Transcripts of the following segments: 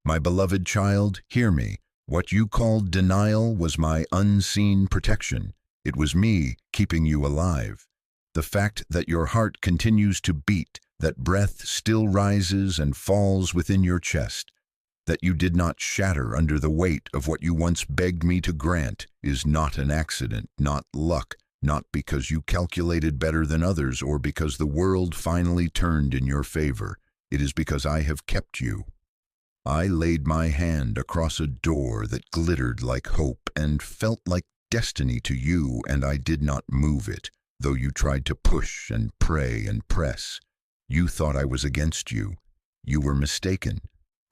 My beloved child, hear me. What you called denial was my unseen protection. It was me keeping you alive. The fact that your heart continues to beat, that breath still rises and falls within your chest, that you did not shatter under the weight of what you once begged me to grant, is not an accident, not luck, not because you calculated better than others or because the world finally turned in your favor. It is because I have kept you. I laid my hand across a door that glittered like hope and felt like destiny to you, and I did not move it, though you tried to push and pray and press. You thought I was against you. You were mistaken.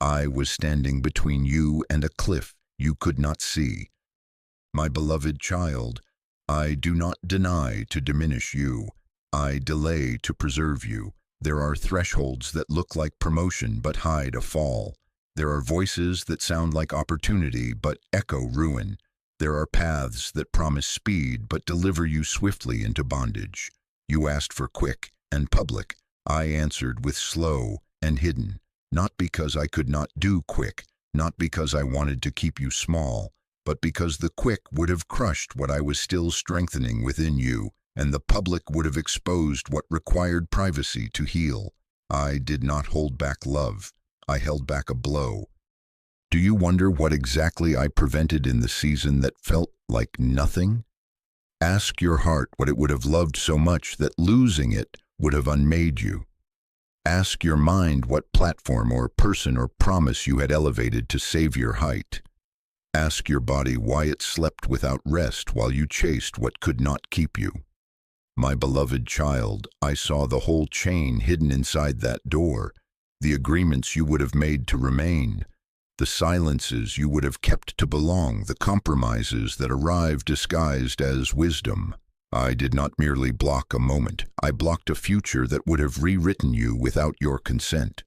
I was standing between you and a cliff you could not see. My beloved child, I do not deny to diminish you. I delay to preserve you. There are thresholds that look like promotion but hide a fall. There are voices that sound like opportunity but echo ruin. There are paths that promise speed but deliver you swiftly into bondage. You asked for quick and public. I answered with slow and hidden, not because I could not do quick, not because I wanted to keep you small, but because the quick would have crushed what I was still strengthening within you, and the public would have exposed what required privacy to heal. I did not hold back love. I held back a blow. Do you wonder what exactly I prevented in the season that felt like nothing? Ask your heart what it would have loved so much that losing it would have unmade you. Ask your mind what platform or person or promise you had elevated to save your height. Ask your body why it slept without rest while you chased what could not keep you. My beloved child, I saw the whole chain hidden inside that door, the agreements you would have made to remain, the silences you would have kept to belong, the compromises that arrived disguised as wisdom. I did not merely block a moment. I blocked a future that would have rewritten you without your consent.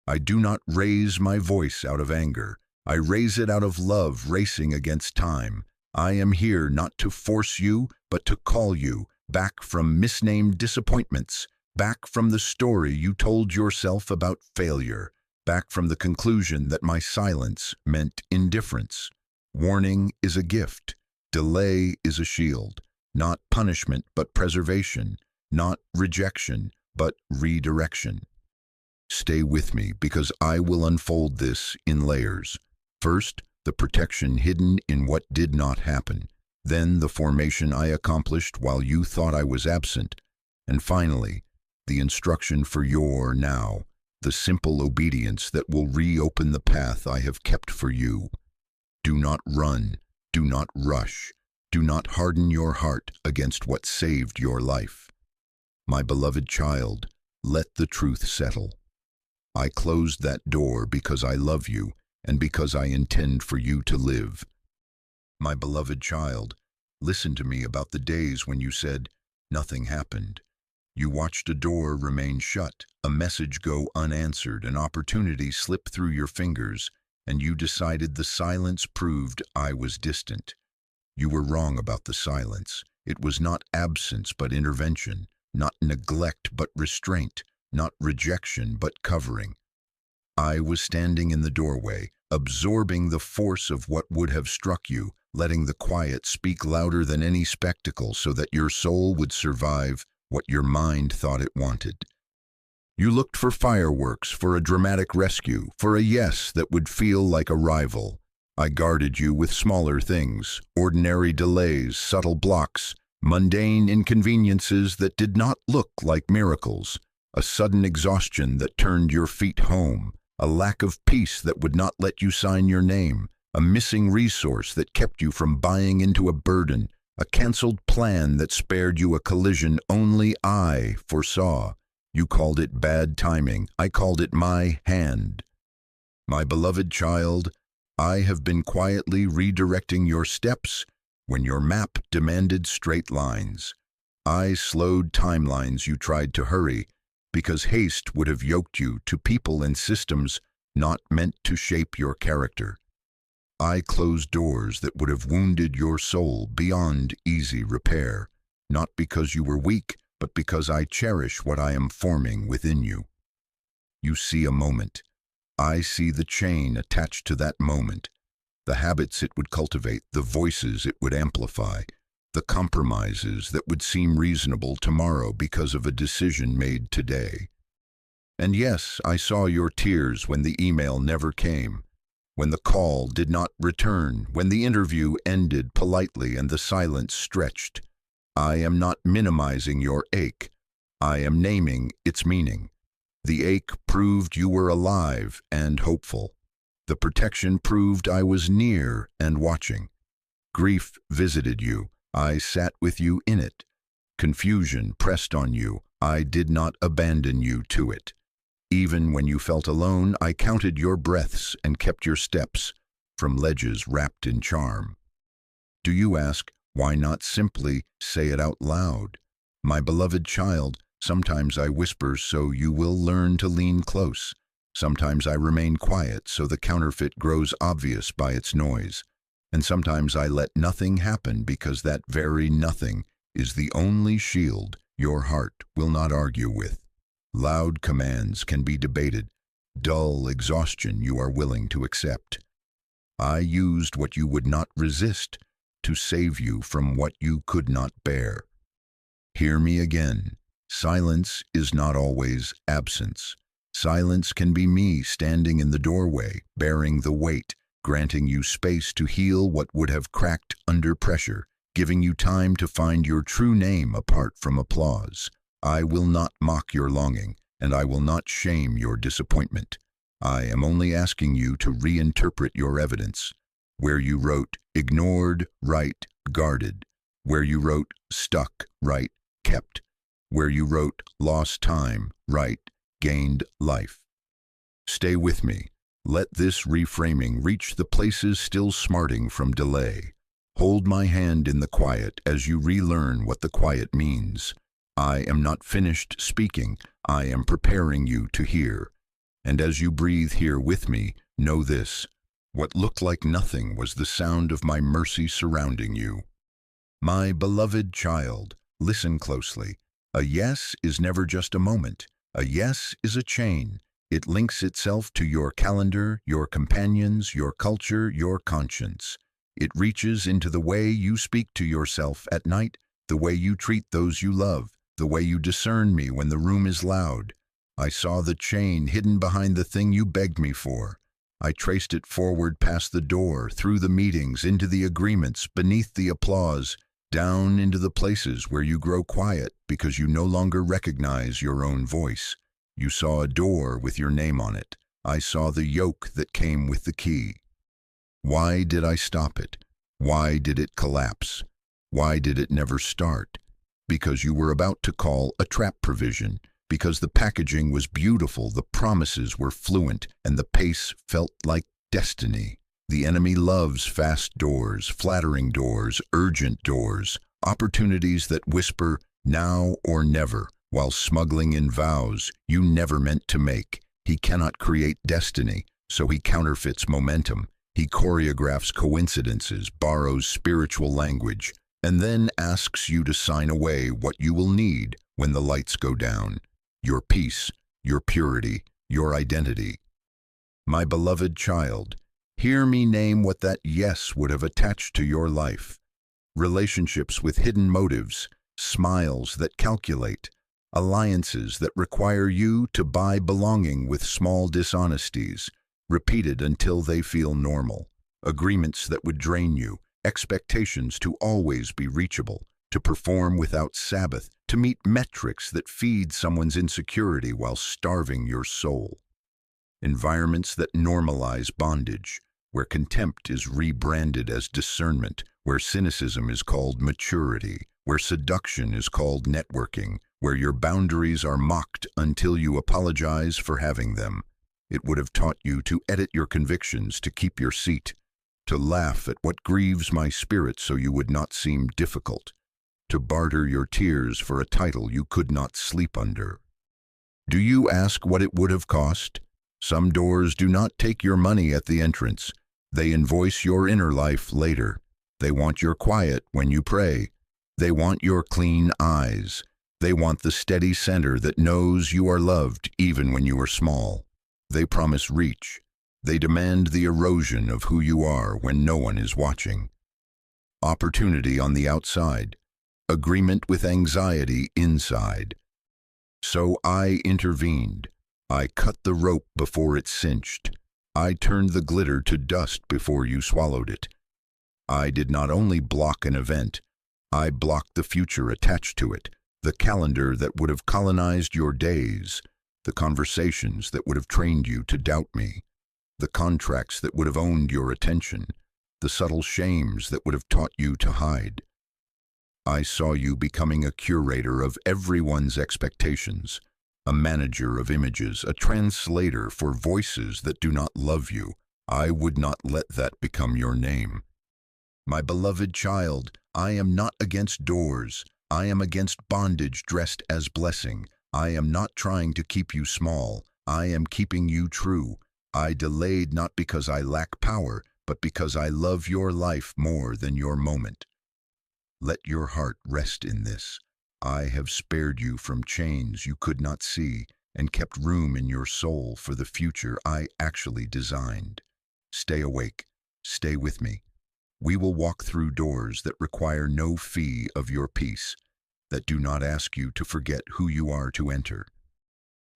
I do not raise my voice out of anger. I raise it out of love racing against time. I am here not to force you, but to call you back from misnamed disappointments, back from the story you told yourself about failure, back from the conclusion that my silence meant indifference. Warning is a gift. Delay is a shield. Not punishment, but preservation. Not rejection, but redirection. Stay with me, because I will unfold this in layers. First, the protection hidden in what did not happen. Then the formation I accomplished while you thought I was absent. And finally, the instruction for your now, the simple obedience that will reopen the path I have kept for you. Do not run. Do not rush. Do not harden your heart against what saved your life. My beloved child, let the truth settle. I closed that door because I love you and because I intend for you to live. My beloved child, listen to me about the days when you said nothing happened. You watched a door remain shut, a message go unanswered, an opportunity slip through your fingers, and you decided the silence proved I was distant. You were wrong about the silence. It was not absence but intervention, not neglect but restraint, not rejection but covering. I was standing in the doorway, absorbing the force of what would have struck you, letting the quiet speak louder than any spectacle so that your soul would survive what your mind thought it wanted. You looked for fireworks, for a dramatic rescue, for a yes that would feel like a rival. I guarded you with smaller things, ordinary delays, subtle blocks, mundane inconveniences that did not look like miracles, a sudden exhaustion that turned your feet home, a lack of peace that would not let you sign your name, a missing resource that kept you from buying into a burden, a canceled plan that spared you a collision only I foresaw. You called it bad timing. I called it my hand. My beloved child, I have been quietly redirecting your steps when your map demanded straight lines. I slowed timelines you tried to hurry because haste would have yoked you to people and systems not meant to shape your character. I closed doors that would have wounded your soul beyond easy repair, not because you were weak, but because I cherish what I am forming within you. You see a moment, I see the chain attached to that moment, the habits it would cultivate, the voices it would amplify, the compromises that would seem reasonable tomorrow because of a decision made today. And yes, I saw your tears when the email never came, when the call did not return, when the interview ended politely and the silence stretched. I am not minimizing your ache. I am naming its meaning. The ache proved you were alive and hopeful. The protection proved I was near and watching. Grief visited you. I sat with you in it. Confusion pressed on you. I did not abandon you to it. Even when you felt alone, I counted your breaths and kept your steps from ledges wrapped in charm. Do you ask, why not simply say it out loud? My beloved child, sometimes I whisper so you will learn to lean close. Sometimes I remain quiet so the counterfeit grows obvious by its noise. And sometimes I let nothing happen because that very nothing is the only shield your heart will not argue with. Loud commands can be debated. Dull exhaustion you are willing to accept. I used what you would not resist to save you from what you could not bear. Hear me again. Silence is not always absence. Silence can be me standing in the doorway, bearing the weight, granting you space to heal what would have cracked under pressure, giving you time to find your true name apart from applause. I will not mock your longing, and I will not shame your disappointment. I am only asking you to reinterpret your evidence. Where you wrote, ignored, write, guarded. Where you wrote, stuck, write, kept. Where you wrote, lost time, write, gained life. Stay with me. Let this reframing reach the places still smarting from delay. Hold my hand in the quiet as you relearn what the quiet means. I am not finished speaking. I am preparing you to hear. And as you breathe here with me, know this. What looked like nothing was the sound of my mercy surrounding you. My beloved child, listen closely. A yes is never just a moment. A yes is a chain. It links itself to your calendar, your companions, your culture, your conscience. It reaches into the way you speak to yourself at night, the way you treat those you love, the way you discern me when the room is loud. I saw the chain hidden behind the thing you begged me for. I traced it forward past the door, through the meetings, into the agreements, beneath the applause, down into the places where you grow quiet because you no longer recognize your own voice. You saw a door with your name on it. I saw the yoke that came with the key. Why did I stop it? Why did it collapse? Why did it never start? Because you were about to call a trap provision. Because the packaging was beautiful, the promises were fluent, and the pace felt like destiny. The enemy loves fast doors, flattering doors, urgent doors, opportunities that whisper now or never, while smuggling in vows you never meant to make. He cannot create destiny, so he counterfeits momentum. He choreographs coincidences, borrows spiritual language, and then asks you to sign away what you will need when the lights go down. Your peace, your purity, your identity. My beloved child, hear me name what that yes would have attached to your life. Relationships with hidden motives, smiles that calculate, alliances that require you to buy belonging with small dishonesties, repeated until they feel normal, agreements that would drain you, expectations to always be reachable, to perform without Sabbath, to meet metrics that feed someone's insecurity while starving your soul. Environments that normalize bondage, where contempt is rebranded as discernment, where cynicism is called maturity, where seduction is called networking, where your boundaries are mocked until you apologize for having them. It would have taught you to edit your convictions to keep your seat, to laugh at what grieves my spirit so you would not seem difficult, to barter your tears for a title you could not sleep under. Do you ask what it would have cost? Some doors do not take your money at the entrance. They invoice your inner life later. They want your quiet when you pray. They want your clean eyes. They want the steady center that knows you are loved even when you are small. They promise reach. They demand the erosion of who you are when no one is watching. Opportunity on the outside. Agreement with anxiety inside. So I intervened. I cut the rope before it cinched. I turned the glitter to dust before you swallowed it. I did not only block an event, I blocked the future attached to it, the calendar that would have colonized your days, the conversations that would have trained you to doubt me, the contracts that would have owned your attention, the subtle shames that would have taught you to hide. I saw you becoming a curator of everyone's expectations, a manager of images, a translator for voices that do not love you. I would not let that become your name. My beloved child, I am not against doors. I am against bondage dressed as blessing. I am not trying to keep you small. I am keeping you true. I delayed not because I lack power, but because I love your life more than your moment. Let your heart rest in this. I have spared you from chains you could not see and kept room in your soul for the future I actually designed. Stay awake. Stay with me. We will walk through doors that require no fee of your peace, that do not ask you to forget who you are to enter.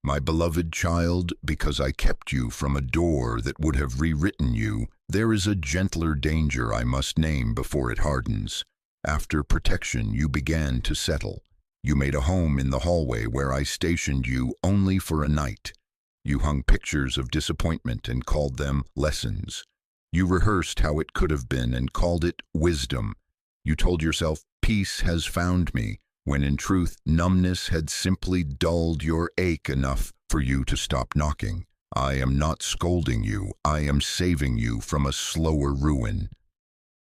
My beloved child, because I kept you from a door that would have rewritten you, there is a gentler danger I must name before it hardens. After protection, you began to settle. You made a home in the hallway where I stationed you only for a night. You hung pictures of disappointment and called them lessons. You rehearsed how it could have been and called it wisdom. You told yourself, peace has found me, when in truth, numbness had simply dulled your ache enough for you to stop knocking. I am not scolding you. I am saving you from a slower ruin.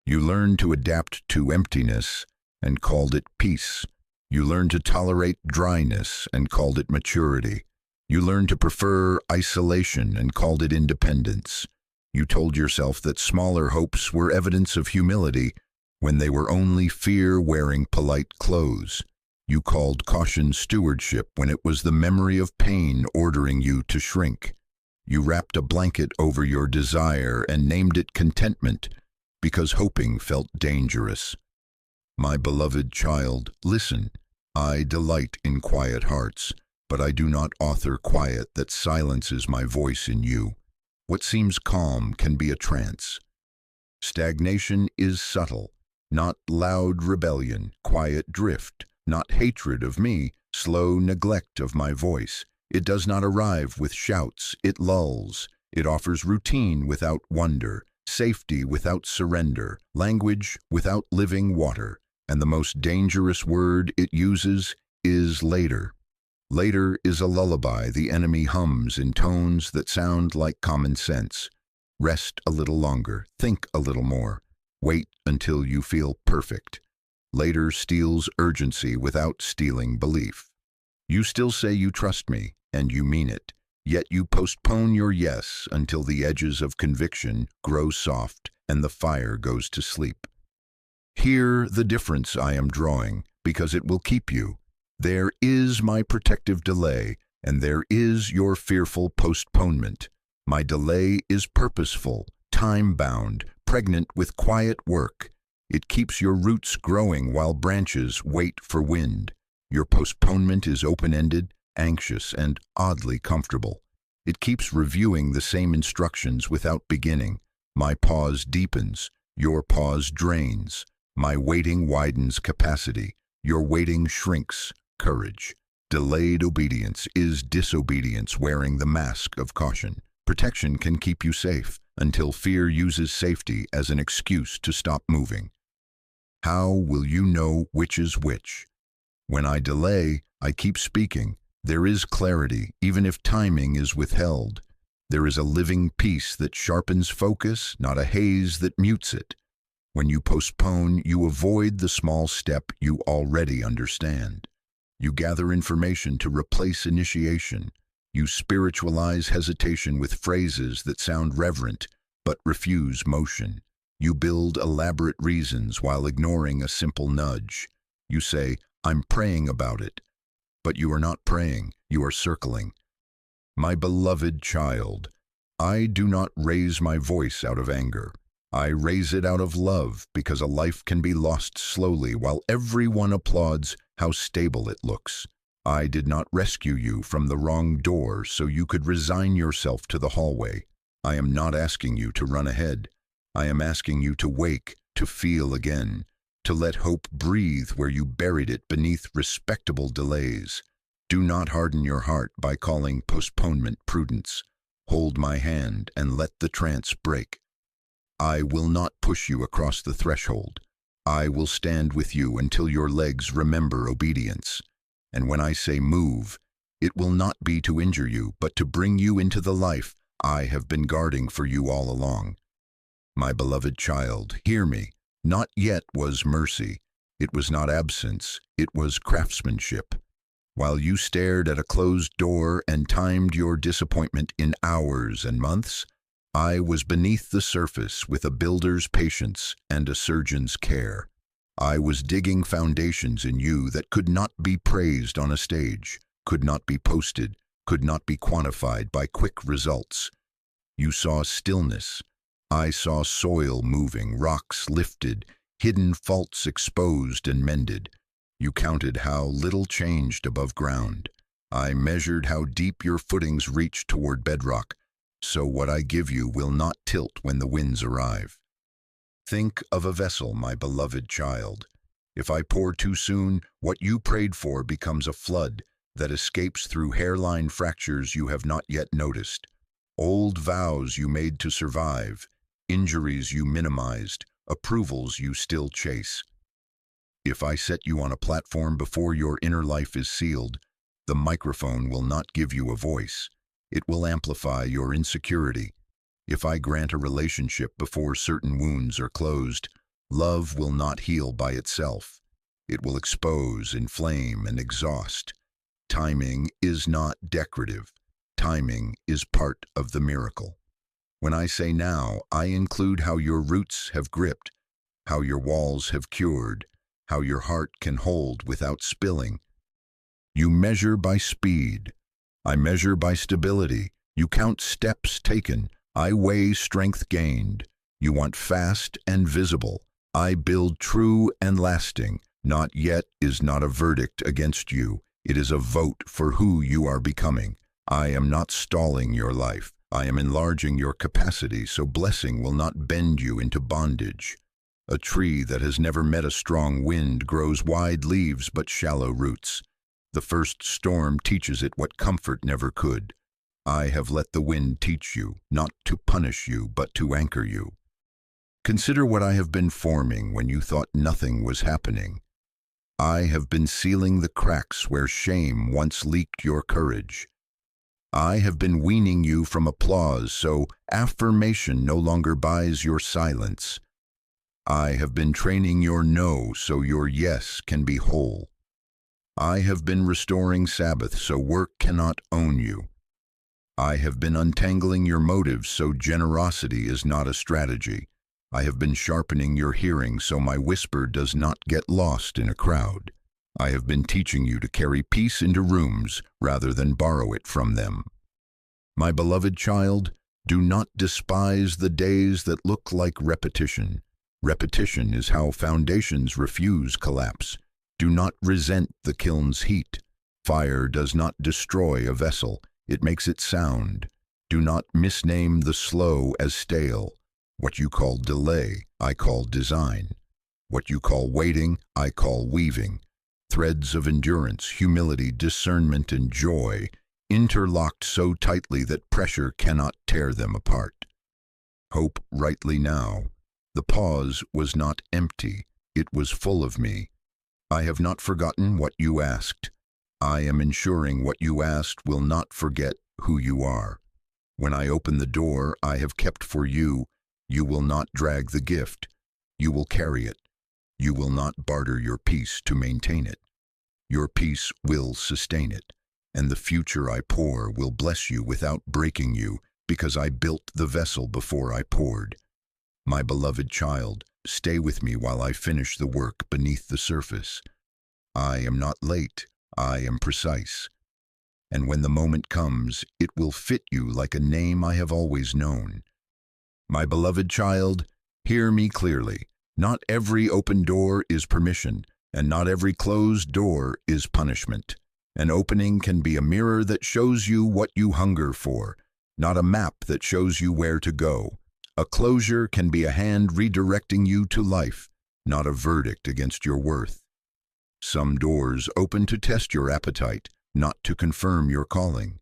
You learned to adapt to emptiness and called it peace. You learned to tolerate dryness and called it maturity. You learned to prefer isolation and called it independence. You told yourself that smaller hopes were evidence of humility when they were only fear wearing polite clothes. You called caution stewardship when it was the memory of pain ordering you to shrink. You wrapped a blanket over your desire and named it contentment because hoping felt dangerous. My beloved child, listen. I delight in quiet hearts, but I do not author quiet that silences my voice in you. What seems calm can be a trance. Stagnation is subtle, not loud rebellion, quiet drift, not hatred of me, slow neglect of my voice. It does not arrive with shouts, it lulls. It offers routine without wonder, safety without surrender, language without living water. And the most dangerous word it uses is later. Later is a lullaby the enemy hums in tones that sound like common sense. Rest a little longer, think a little more. Wait until you feel perfect. Later steals urgency without stealing belief. You still say you trust me, and you mean it. Yet you postpone your yes until the edges of conviction grow soft and the fire goes to sleep. Hear the difference I am drawing, because it will keep you. There is my protective delay, and there is your fearful postponement. My delay is purposeful, time-bound, pregnant with quiet work. It keeps your roots growing while branches wait for wind. Your postponement is open-ended, anxious, and oddly comfortable. It keeps reviewing the same instructions without beginning. My pause deepens, your pause drains. My waiting widens capacity, your waiting shrinks courage. Delayed obedience is disobedience wearing the mask of caution. Protection can keep you safe until fear uses safety as an excuse to stop moving. How will you know which is which? When I delay, I keep speaking. There is clarity, even if timing is withheld. There is a living peace that sharpens focus, not a haze that mutes it. When you postpone, you avoid the small step you already understand. You gather information to replace initiation. You spiritualize hesitation with phrases that sound reverent but refuse motion. You build elaborate reasons while ignoring a simple nudge. You say, I'm praying about it. But you are not praying, you are circling. My beloved child, I do not raise my voice out of anger. I raise it out of love, because a life can be lost slowly while everyone applauds how stable it looks. I did not rescue you from the wrong door so you could resign yourself to the hallway. I am not asking you to run ahead. I am asking you to wake, to feel again, to let hope breathe where you buried it beneath respectable delays. Do not harden your heart by calling postponement prudence. Hold my hand and let the trance break. I will not push you across the threshold. I will stand with you until your legs remember obedience. And when I say move, it will not be to injure you, but to bring you into the life I have been guarding for you all along. My beloved child, hear me. Not yet was mercy. It was not absence. It was craftsmanship. While you stared at a closed door and timed your disappointment in hours and months, I was beneath the surface with a builder's patience and a surgeon's care. I was digging foundations in you that could not be praised on a stage, could not be posted, could not be quantified by quick results. You saw stillness. I saw soil moving, rocks lifted, hidden faults exposed and mended. You counted how little changed above ground. I measured how deep your footings reached toward bedrock, so what I give you will not tilt when the winds arrive. Think of a vessel, my beloved child. If I pour too soon, what you prayed for becomes a flood that escapes through hairline fractures you have not yet noticed. Old vows you made to survive, injuries you minimized, approvals you still chase. If I set you on a platform before your inner life is sealed, the microphone will not give you a voice. It will amplify your insecurity. If I grant a relationship before certain wounds are closed, love will not heal by itself. It will expose, inflame, and exhaust. Timing is not decorative. Timing is part of the miracle. When I say now, I include how your roots have gripped, how your walls have cured, how your heart can hold without spilling. You measure by speed. I measure by stability. You count steps taken. I weigh strength gained. You want fast and visible. I build true and lasting. Not yet is not a verdict against you. It is a vote for who you are becoming. I am not stalling your life. I am enlarging your capacity so blessing will not bend you into bondage. A tree that has never met a strong wind grows wide leaves but shallow roots. The first storm teaches it what comfort never could. I have let the wind teach you, not to punish you, but to anchor you. Consider what I have been forming when you thought nothing was happening. I have been sealing the cracks where shame once leaked your courage. I have been weaning you from applause so affirmation no longer buys your silence. I have been training your no so your yes can be whole. I have been restoring Sabbath so work cannot own you. I have been untangling your motives so generosity is not a strategy. I have been sharpening your hearing so my whisper does not get lost in a crowd. I have been teaching you to carry peace into rooms rather than borrow it from them. My beloved child, do not despise the days that look like repetition. Repetition is how foundations refuse collapse. Do not resent the kiln's heat. Fire does not destroy a vessel, it makes it sound. Do not misname the slow as stale. What you call delay, I call design. What you call waiting, I call weaving. Threads of endurance, humility, discernment, and joy, interlocked so tightly that pressure cannot tear them apart. Hope rightly now. The pause was not empty, it was full of me. I have not forgotten what you asked. I am ensuring what you asked will not forget who you are. When I open the door I have kept for you, you will not drag the gift. You will carry it. You will not barter your peace to maintain it. Your peace will sustain it, and the future I pour will bless you without breaking you, because I built the vessel before I poured. My beloved child, stay with me while I finish the work beneath the surface. I am not late, I am precise. and when the moment comes, it will fit you like a name I have always known. My beloved child, hear me clearly. Not every open door is permission, and not every closed door is punishment. An opening can be a mirror that shows you what you hunger for, not a map that shows you where to go. A closure can be a hand redirecting you to life, not a verdict against your worth. Some doors open to test your appetite, not to confirm your calling.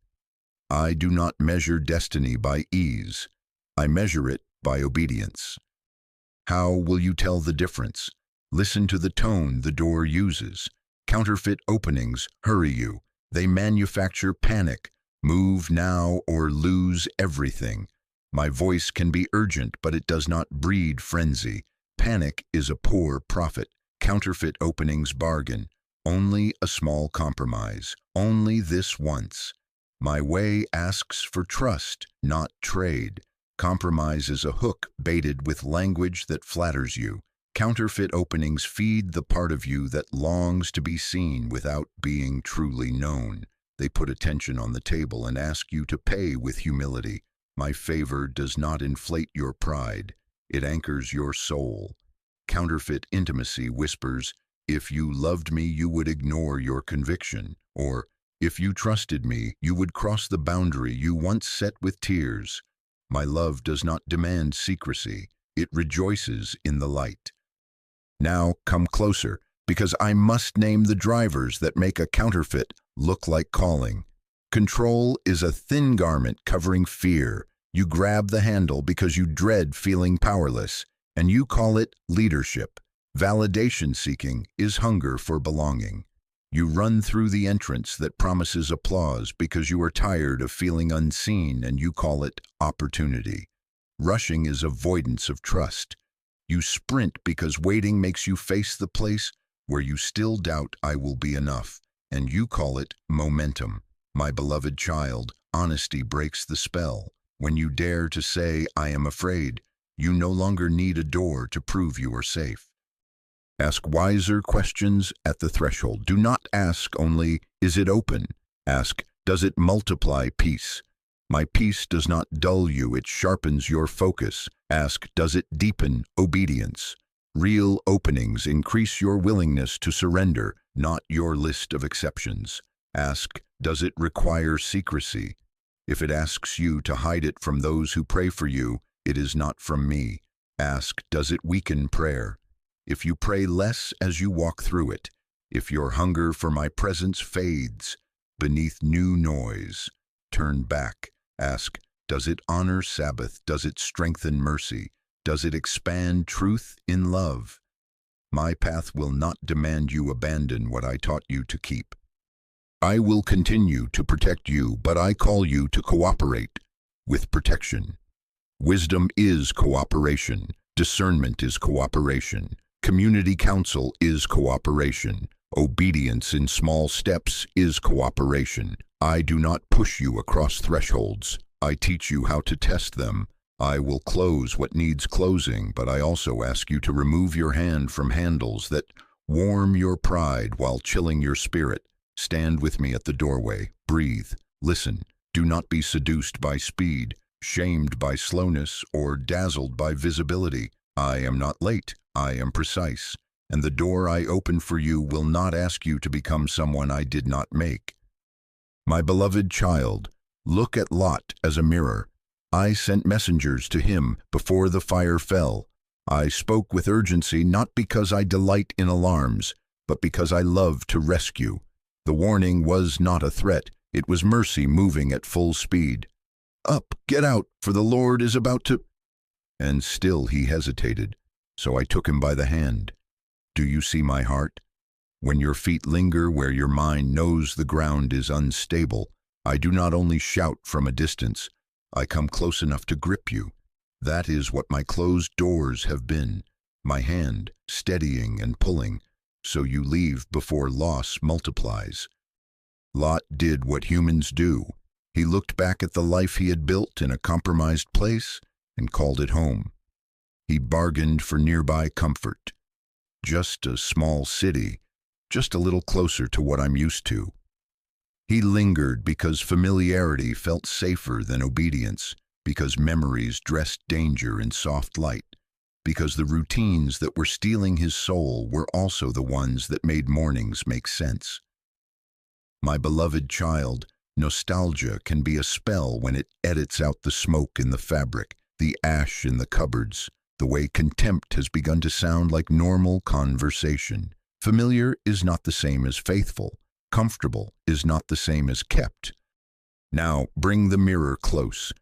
I do not measure destiny by ease. I measure it by obedience. How will you tell the difference? Listen to the tone the door uses. Counterfeit openings hurry you. They manufacture panic. Move now or lose everything. My voice can be urgent, but it does not breed frenzy. Panic is a poor prophet. Counterfeit openings bargain. Only a small compromise. Only this once. My way asks for trust, not trade. Compromise is a hook baited with language that flatters you. Counterfeit openings feed the part of you that longs to be seen without being truly known. They put attention on the table and ask you to pay with humility. My favor does not inflate your pride. It anchors your soul. Counterfeit intimacy whispers, if you loved me, you would ignore your conviction. Or, if you trusted me, you would cross the boundary you once set with tears. My love does not demand secrecy. It rejoices in the light. Now come closer, because I must name the drivers that make a counterfeit look like calling. Control is a thin garment covering fear. You grab the handle because you dread feeling powerless, and you call it leadership. Validation seeking is hunger for belonging. You run through the entrance that promises applause because you are tired of feeling unseen, and you call it opportunity. Rushing is avoidance of trust. You sprint because waiting makes you face the place where you still doubt I will be enough, and you call it momentum. My beloved child, honesty breaks the spell. When you dare to say, I am afraid, you no longer need a door to prove you are safe. Ask wiser questions at the threshold. Do not ask only, is it open? Ask, does it multiply peace? My peace does not dull you, it sharpens your focus. Ask, does it deepen obedience? Real openings increase your willingness to surrender, not your list of exceptions. Ask, does it require secrecy? If it asks you to hide it from those who pray for you, it is not from me. Ask, does it weaken prayer? If you pray less as you walk through it, if your hunger for my presence fades beneath new noise, turn back. Ask, does it honor Sabbath? Does it strengthen mercy? Does it expand truth in love? My path will not demand you abandon what I taught you to keep. I will continue to protect you, but I call you to cooperate with protection. Wisdom is cooperation. Discernment is cooperation. Community counsel is cooperation. Obedience in small steps is cooperation. I do not push you across thresholds. I teach you how to test them. I will close what needs closing, but I also ask you to remove your hand from handles that warm your pride while chilling your spirit. Stand with me at the doorway. Breathe. Listen. Do not be seduced by speed, shamed by slowness, or dazzled by visibility. I am not late. I am precise. And the door I open for you will not ask you to become someone I did not make. My beloved child, look at Lot as a mirror. I sent messengers to him before the fire fell. I spoke with urgency not because I delight in alarms, but because I love to rescue. The warning was not a threat. It was mercy moving at full speed. Up, get out, for the Lord is about to... And still he hesitated, so I took him by the hand. Do you see my heart? When your feet linger where your mind knows the ground is unstable, I do not only shout from a distance, I come close enough to grip you. That is what my closed doors have been, my hand steadying and pulling, so you leave before loss multiplies. Lot did what humans do. He looked back at the life he had built in a compromised place and called it home. He bargained for nearby comfort. Just a small city, just a little closer to what I'm used to. He lingered because familiarity felt safer than obedience, because memories dressed danger in soft light, because the routines that were stealing his soul were also the ones that made mornings make sense. My beloved child, nostalgia can be a spell when it edits out the smoke in the fabric, the ash in the cupboards, the way contempt has begun to sound like normal conversation. Familiar is not the same as faithful. Comfortable is not the same as kept. Now bring the mirror close.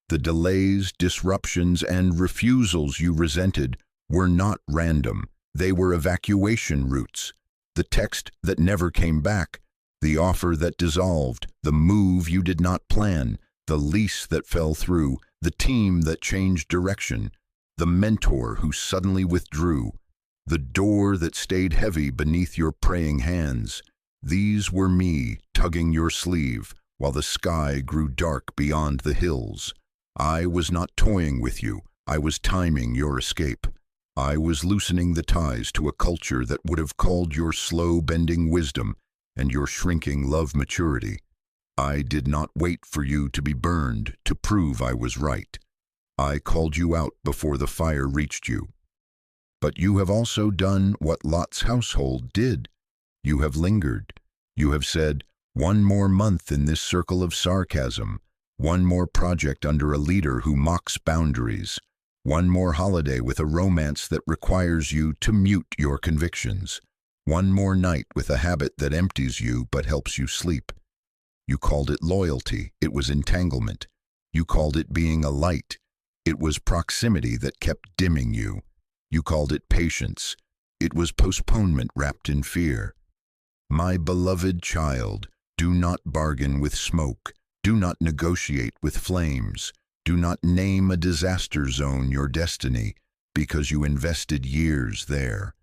The delays, disruptions, and refusals you resented were not random. They were evacuation routes. The text that never came back, the offer that dissolved, the move you did not plan, the lease that fell through, the team that changed direction, the mentor who suddenly withdrew, the door that stayed heavy beneath your praying hands. These were me tugging your sleeve while the sky grew dark beyond the hills. I was not toying with you. I was timing your escape. I was loosening the ties to a culture that would have called your slow bending wisdom and your shrinking love maturity. I did not wait for you to be burned to prove I was right. I called you out before the fire reached you. But you have also done what Lot's household did. You have lingered. You have said, one more month in this circle of sarcasm, one more project under a leader who mocks boundaries, one more holiday with a romance that requires you to mute your convictions, one more night with a habit that empties you but helps you sleep. You called it loyalty. It was entanglement. You called it being a light. It was proximity that kept dimming you. You called it patience. It was postponement wrapped in fear. My beloved child, do not bargain with smoke. Do not negotiate with flames. Do not name a disaster zone your destiny because you invested years there.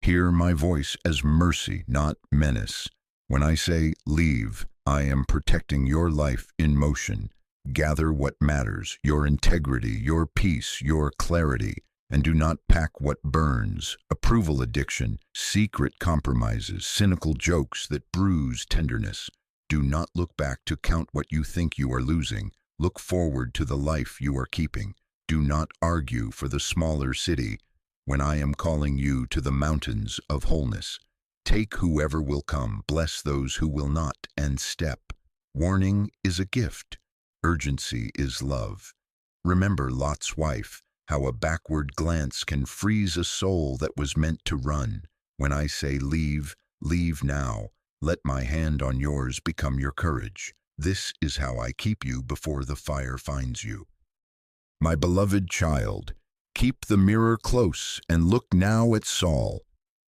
Hear my voice as mercy, not menace. When I say leave, I am protecting your life in motion. Gather what matters, your integrity, your peace, your clarity, and do not pack what burns. Approval addiction, secret compromises, cynical jokes that bruise tenderness. Do not look back to count what you think you are losing. Look forward to the life you are keeping. Do not argue for the smaller city when I am calling you to the mountains of wholeness. Take whoever will come, bless those who will not, and step. Warning is a gift. Urgency is love. Remember Lot's wife, how a backward glance can freeze a soul that was meant to run. When I say leave, leave now. Let my hand on yours become your courage. This is how I keep you before the fire finds you. My beloved child, keep the mirror close and look now at Saul.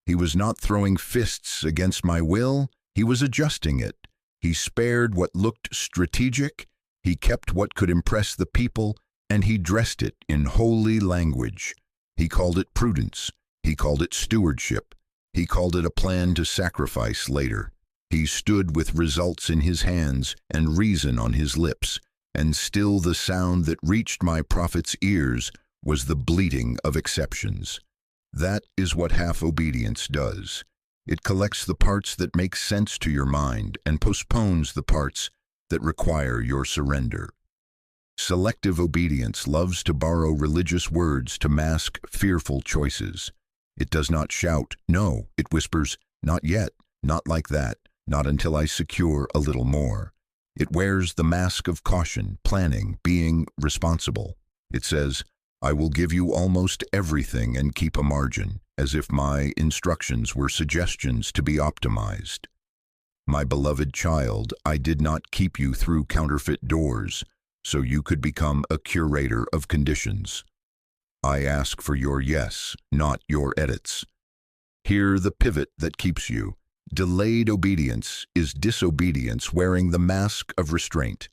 He was not throwing fists against my will, he was adjusting it. He spared what looked strategic, he kept what could impress the people, and he dressed it in holy language. He called it prudence, he called it stewardship, he called it a plan to sacrifice later. He stood with results in his hands and reason on his lips, and still the sound that reached my prophet's ears was the bleating of exceptions. That is what half obedience does. It collects the parts that make sense to your mind and postpones the parts that require your surrender. Selective obedience loves to borrow religious words to mask fearful choices. It does not shout, no, it whispers, not yet, not like that, not until I secure a little more. It wears the mask of caution, planning, being responsible. It says, I will give you almost everything and keep a margin, as if my instructions were suggestions to be optimized. My beloved child, I did not keep you through counterfeit doors, so you could become a curator of conditions. I ask for your yes, not your edits. Hear the pivot that keeps you. Delayed obedience is disobedience wearing the mask of restraint.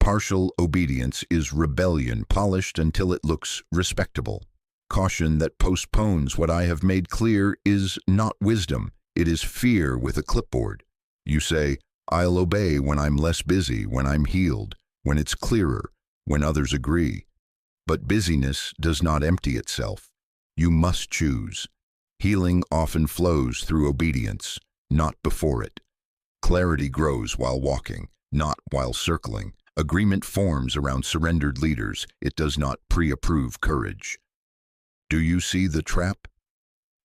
Partial obedience is rebellion polished until it looks respectable. Caution that postpones what I have made clear is not wisdom, it is fear with a clipboard. You say, I'll obey when I'm less busy, when I'm healed, when it's clearer, when others agree. But busyness does not empty itself. You must choose. Healing often flows through obedience, not before it. Clarity grows while walking, not while circling. Agreement forms around surrendered leaders. It does not pre-approve courage. Do you see the trap?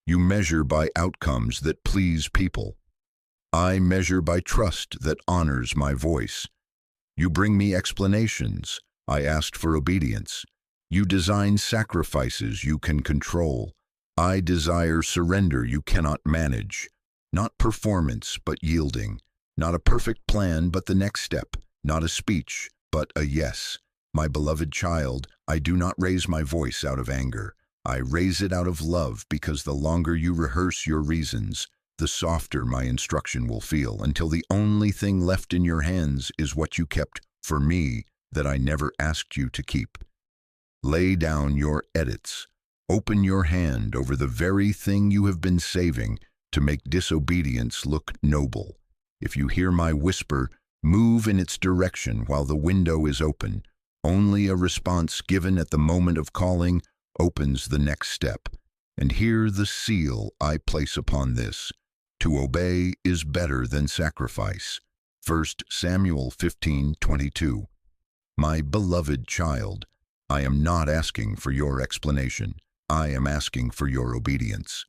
You measure by outcomes that please people. I measure by trust that honors my voice. You bring me explanations. I asked for obedience. You design sacrifices you can control. I desire surrender you cannot manage. Not performance, but yielding. Not a perfect plan, but the next step. Not a speech, but a yes. My beloved child, I do not raise my voice out of anger. I raise it out of love, because the longer you rehearse your reasons, the softer my instruction will feel, until the only thing left in your hands is what you kept for me that I never asked you to keep. Lay down your edits. Open your hand over the very thing you have been saving to make disobedience look noble. If you hear my whisper, move in its direction while the window is open. Only a response given at the moment of calling opens the next step. And hear the seal I place upon this. To obey is better than sacrifice. 1 Samuel 15:22. My beloved child, I am not asking for your explanation. I am asking for your obedience.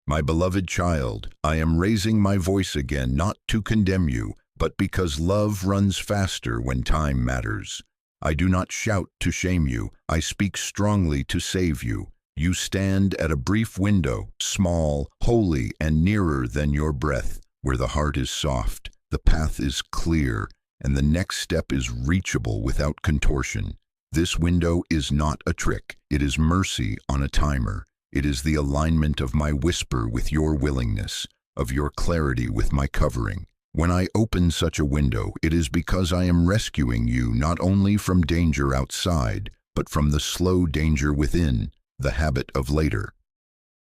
My beloved child, I am raising my voice again, not to condemn you, but because love runs faster when time matters. I do not shout to shame you. I speak strongly to save you. You stand at a brief window, small, holy, and nearer than your breath, where the heart is soft, the path is clear, and the next step is reachable without contortion. This window is not a trick. It is mercy on a timer. It is the alignment of my whisper with your willingness, of your clarity with my covering. When I open such a window, it is because I am rescuing you not only from danger outside, but from the slow danger within, the habit of later.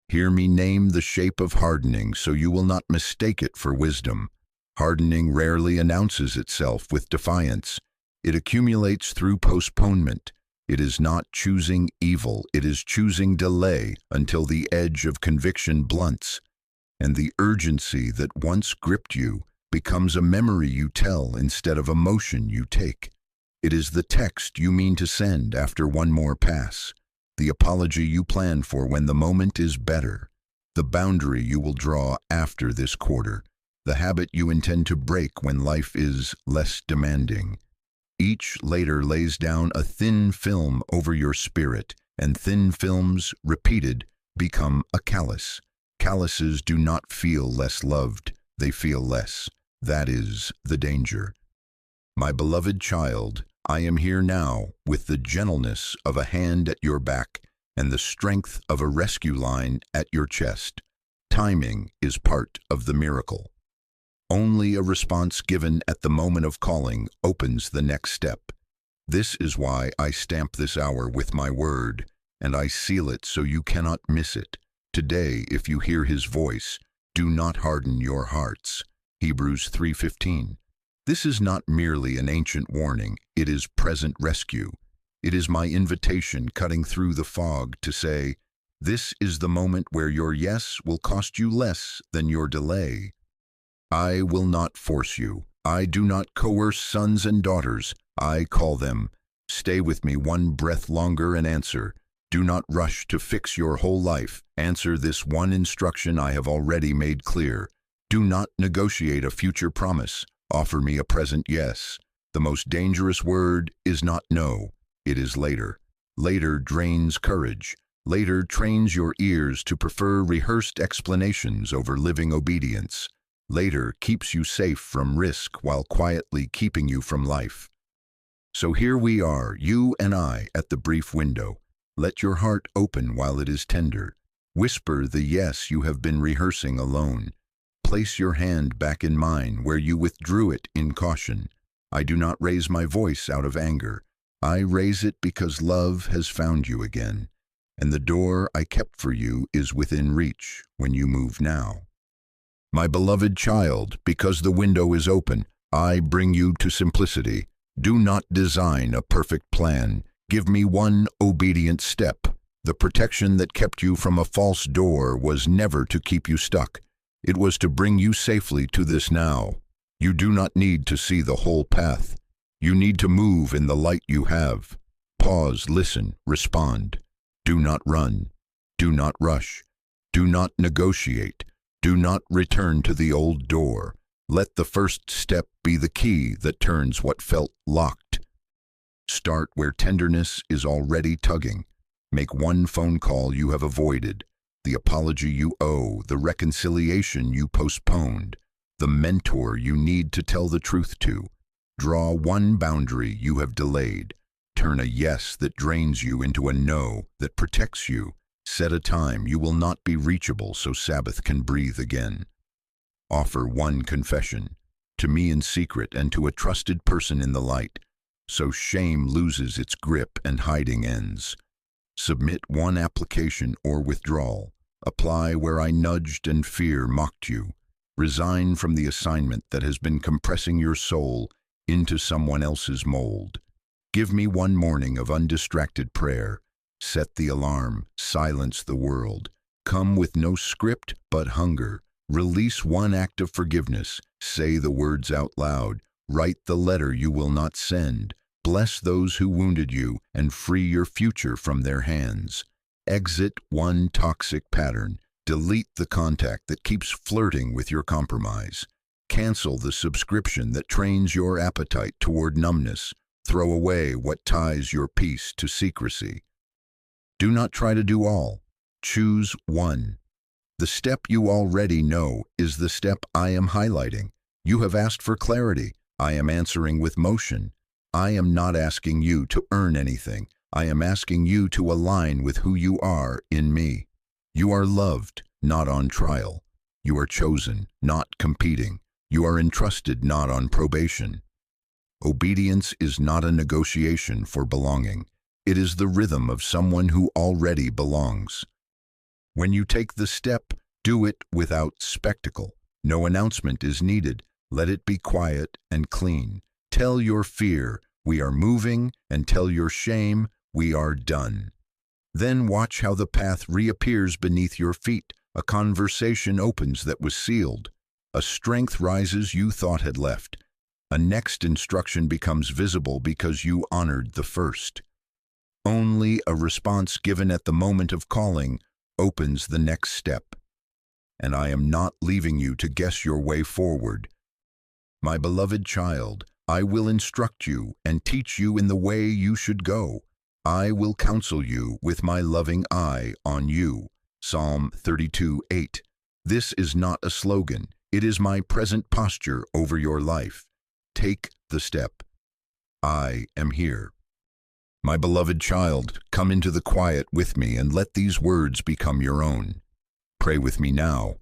Hear me name the shape of hardening so you will not mistake it for wisdom. Hardening rarely announces itself with defiance. It accumulates through postponement. It is not choosing evil, it is choosing delay until the edge of conviction blunts, and the urgency that once gripped you becomes a memory you tell instead of a motion you take. It is the text you mean to send after one more pass, the apology you plan for when the moment is better, the boundary you will draw after this quarter, the habit you intend to break when life is less demanding. Each later lays down a thin film over your spirit, and thin films, repeated, become a callus. Calluses do not feel less loved, they feel less. That is the danger. My beloved child, I am here now with the gentleness of a hand at your back and the strength of a rescue line at your chest. Timing is part of the miracle. Only a response given at the moment of calling opens the next step. This is why I stamp this hour with my word, and I seal it so you cannot miss it. Today, if you hear his voice, do not harden your hearts. Hebrews 3:15. This is not merely an ancient warning, it is present rescue. It is my invitation cutting through the fog to say, this is the moment where your yes will cost you less than your delay. I will not force you. I do not coerce sons and daughters. I call them. Stay with me one breath longer and answer. Do not rush to fix your whole life. Answer this one instruction I have already made clear. Do not negotiate a future promise. Offer me a present yes. The most dangerous word is not no. It is later. Later drains courage. Later trains your ears to prefer rehearsed explanations over living obedience. Later keeps you safe from risk while quietly keeping you from life. So here we are, you and I, at the brief window. Let your heart open while it is tender. Whisper the yes you have been rehearsing alone. Place your hand back in mine where you withdrew it in caution. I do not raise my voice out of anger. I raise it because love has found you again, and the door I kept for you is within reach when you move now. My beloved child, because the window is open, I bring you to simplicity. Do not design a perfect plan. Give me one obedient step. The protection that kept you from a false door was never to keep you stuck. It was to bring you safely to this now. You do not need to see the whole path. You need to move in the light you have. Pause, listen, respond. Do not run. Do not rush. Do not negotiate. Do not return to the old door. Let the first step be the key that turns what felt locked. Start where tenderness is already tugging. Make one phone call you have avoided, the apology you owe, the reconciliation you postponed, the mentor you need to tell the truth to. Draw one boundary you have delayed. Turn a yes that drains you into a no that protects you. Set a time you will not be reachable so Sabbath can breathe again. Offer one confession, to me in secret and to a trusted person in the light, so shame loses its grip and hiding ends. Submit one application or withdrawal. Apply where I nudged and fear mocked you. Resign from the assignment that has been compressing your soul into someone else's mold. Give me one morning of undistracted prayer. Set the alarm, silence the world. Come with no script but hunger. Release one act of forgiveness. Say the words out loud. Write the letter you will not send. Bless those who wounded you and free your future from their hands. Exit one toxic pattern. Delete the contact that keeps flirting with your compromise. Cancel the subscription that trains your appetite toward numbness. Throw away what ties your peace to secrecy. Do not try to do all. Choose one. The step you already know is the step I am highlighting. You have asked for clarity. I am answering with motion. I am not asking you to earn anything. I am asking you to align with who you are in me. You are loved, not on trial. You are chosen, not competing. You are entrusted, not on probation. Obedience is not a negotiation for belonging. It is the rhythm of someone who already belongs. When you take the step, do it without spectacle. No announcement is needed. Let it be quiet and clean. Tell your fear, we are moving, and tell your shame, we are done. Then watch how the path reappears beneath your feet. A conversation opens that was sealed. A strength rises you thought had left. A next instruction becomes visible because you honored the first. Only a response given at the moment of calling opens the next step. And I am not leaving you to guess your way forward. My beloved child, I will instruct you and teach you in the way you should go. I will counsel you with my loving eye on you. Psalm 32:8. This is not a slogan. It is my present posture over your life. Take the step. I am here. My beloved child, come into the quiet with me and let these words become your own. Pray with me now.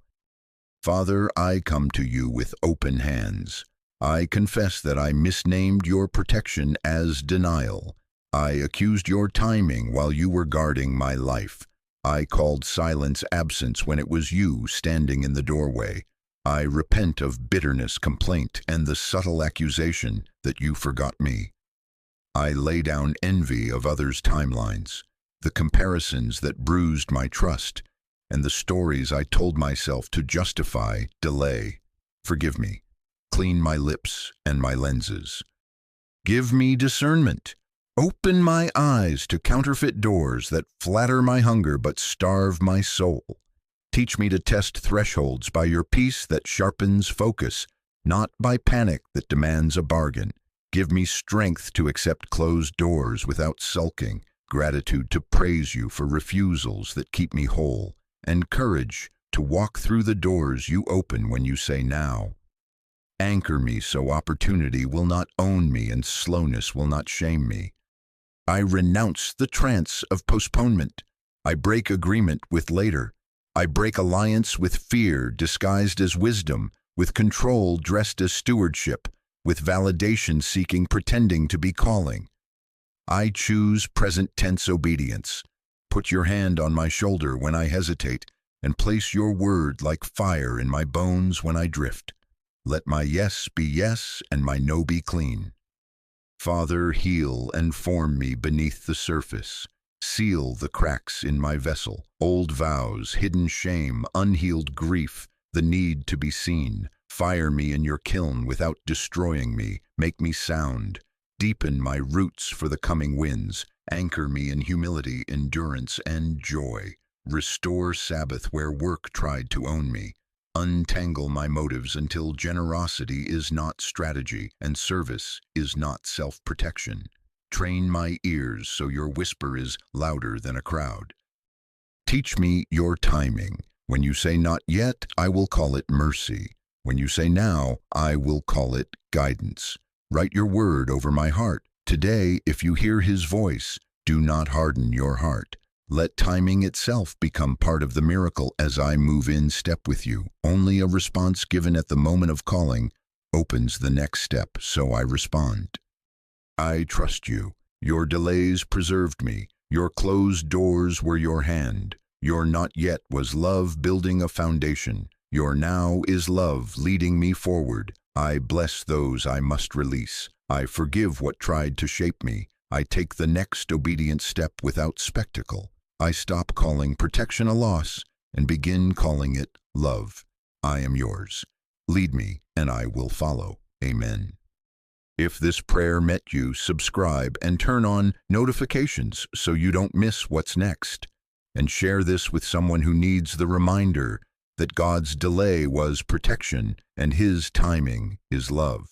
Father, I come to you with open hands. I confess that I misnamed your protection as denial. I accused your timing while you were guarding my life. I called silence absence when it was you standing in the doorway. I repent of bitterness, complaint, and the subtle accusation that you forgot me. I lay down envy of others' timelines, the comparisons that bruised my trust, and the stories I told myself to justify delay. Forgive me. Clean my lips and my lenses. Give me discernment. Open my eyes to counterfeit doors that flatter my hunger but starve my soul. Teach me to test thresholds by your peace that sharpens focus, not by panic that demands a bargain. Give me strength to accept closed doors without sulking, gratitude to praise you for refusals that keep me whole, and courage to walk through the doors you open when you say now. Anchor me so opportunity will not own me and slowness will not shame me. I renounce the trance of postponement. I break agreement with later. I break alliance with fear disguised as wisdom, with control dressed as stewardship, with validation seeking pretending to be calling. I choose present tense obedience. Put your hand on my shoulder when I hesitate, and place your word like fire in my bones when I drift. Let my yes be yes and my no be clean. Father, heal and form me beneath the surface. Seal the cracks in my vessel, old vows, hidden shame, unhealed grief, the need to be seen. Fire me in your kiln without destroying me. Make me sound. Deepen my roots for the coming winds. Anchor me in humility, endurance, and joy. Restore Sabbath where work tried to own me. Untangle my motives until generosity is not strategy and service is not self-protection. Train my ears so your whisper is louder than a crowd. Teach me your timing. When you say not yet, I will call it mercy. When you say now, I will call it guidance. Write your word over my heart. Today, if you hear his voice, do not harden your heart. Let timing itself become part of the miracle as I move in step with you. Only a response given at the moment of calling opens the next step, so I respond. I trust you. Your delays preserved me. Your closed doors were your hand. Your not yet was love building a foundation. Your now is love leading me forward. I bless those I must release. I forgive what tried to shape me. I take the next obedient step without spectacle. I stop calling protection a loss and begin calling it love. I am yours. Lead me and I will follow. Amen. If this prayer met you, subscribe and turn on notifications so you don't miss what's next. And share this with someone who needs the reminder that God's delay was protection and his timing is love.